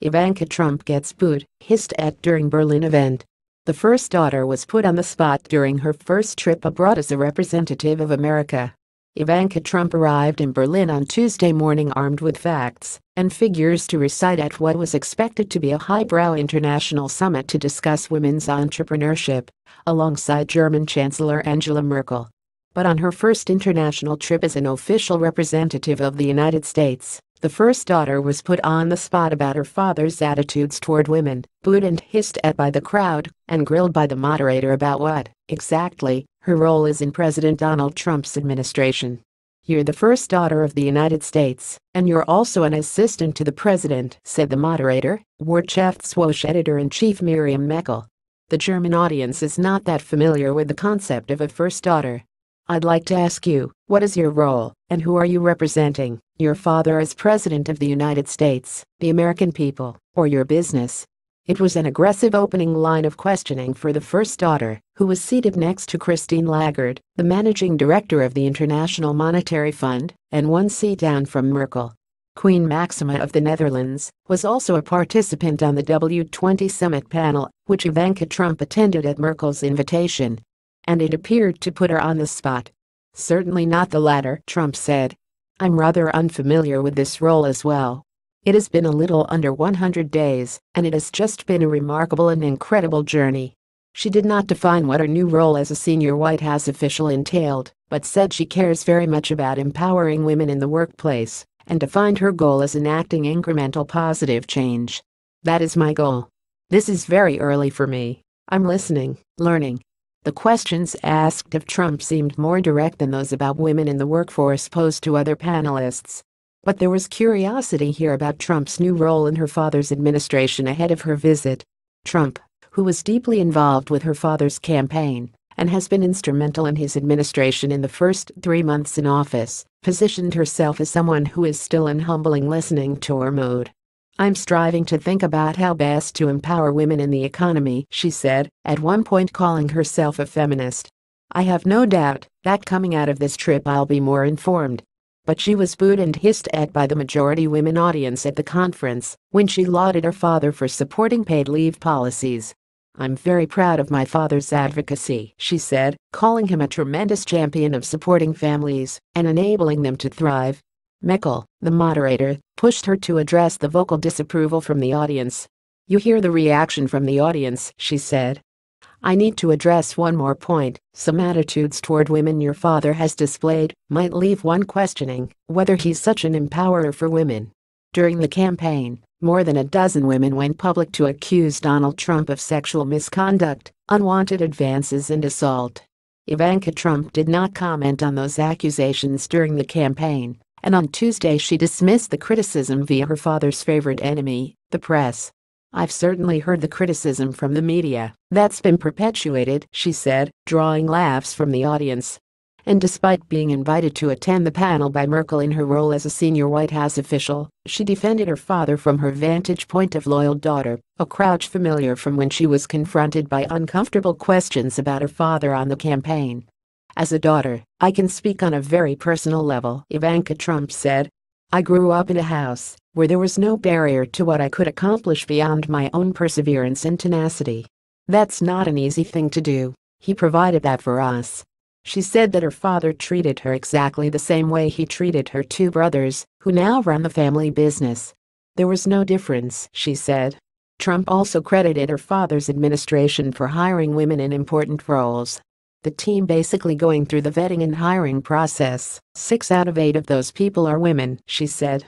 Ivanka Trump gets booed, hissed at during Berlin event. The first daughter was put on the spot during her first trip abroad as a representative of America. Ivanka Trump arrived in Berlin on Tuesday morning armed with facts and figures to recite at what was expected to be a highbrow international summit to discuss women's entrepreneurship, alongside German Chancellor Angela Merkel. But on her first international trip as an official representative of the United States, the first daughter was put on the spot about her father's attitudes toward women, booed and hissed at by the crowd, and grilled by the moderator about what, exactly, her role is in President Donald Trump's administration. "You're the first daughter of the United States, and you're also an assistant to the president," said the moderator, Wirtschaftswoche editor-in-chief Miriam Meckel. The German audience is not that familiar with the concept of a first daughter. "I'd like to ask you, what is your role, and who are you representing? Your father as President of the United States, the American people, or your business?" It was an aggressive opening line of questioning for the first daughter, who was seated next to Christine Lagarde, the managing director of the International Monetary Fund, and one seat down from Merkel. Queen Maxima of the Netherlands was also a participant on the W20 summit panel, which Ivanka Trump attended at Merkel's invitation. And it appeared to put her on the spot. "Certainly not the latter," Trump said. "I'm rather unfamiliar with this role as well. It has been a little under 100 days, and it has just been a remarkable and incredible journey." She did not define what her new role as a senior White House official entailed, but said she cares very much about empowering women in the workplace, and defined her goal as enacting incremental positive change. "That is my goal. This is very early for me. I'm listening, learning." The questions asked of Trump seemed more direct than those about women in the workforce posed to other panelists. But there was curiosity here about Trump's new role in her father's administration ahead of her visit. Trump, who was deeply involved with her father's campaign and has been instrumental in his administration in the first 3 months in office, positioned herself as someone who is still in humbling listening tour mode. "I'm striving to think about how best to empower women in the economy," she said, at one point calling herself a feminist. "I have no doubt that coming out of this trip I'll be more informed." But she was booed and hissed at by the majority women audience at the conference when she lauded her father for supporting paid leave policies. "I'm very proud of my father's advocacy," she said, calling him a tremendous champion of supporting families and enabling them to thrive. Merkel, the moderator, pushed her to address the vocal disapproval from the audience. "You hear the reaction from the audience," she said. "I need to address one more point. Some attitudes toward women your father has displayed might leave one questioning whether he's such an empowerer for women." During the campaign, more than a dozen women went public to accuse Donald Trump of sexual misconduct, unwanted advances and assault. Ivanka Trump did not comment on those accusations during the campaign, and on Tuesday she dismissed the criticism via her father's favorite enemy, the press. "I've certainly heard the criticism from the media that's been perpetuated," she said, drawing laughs from the audience. And despite being invited to attend the panel by Merkel in her role as a senior White House official, she defended her father from her vantage point of loyal daughter, a crouch familiar from when she was confronted by uncomfortable questions about her father on the campaign. "As a daughter, I can speak on a very personal level," Ivanka Trump said. "I grew up in a house where there was no barrier to what I could accomplish beyond my own perseverance and tenacity. That's not an easy thing to do. He provided that for us." She said that her father treated her exactly the same way he treated her two brothers, who now run the family business. "There was no difference," she said. Trump also credited her father's administration for hiring women in important roles. "The team basically going through the vetting and hiring process. 6 out of 8 of those people are women," she said.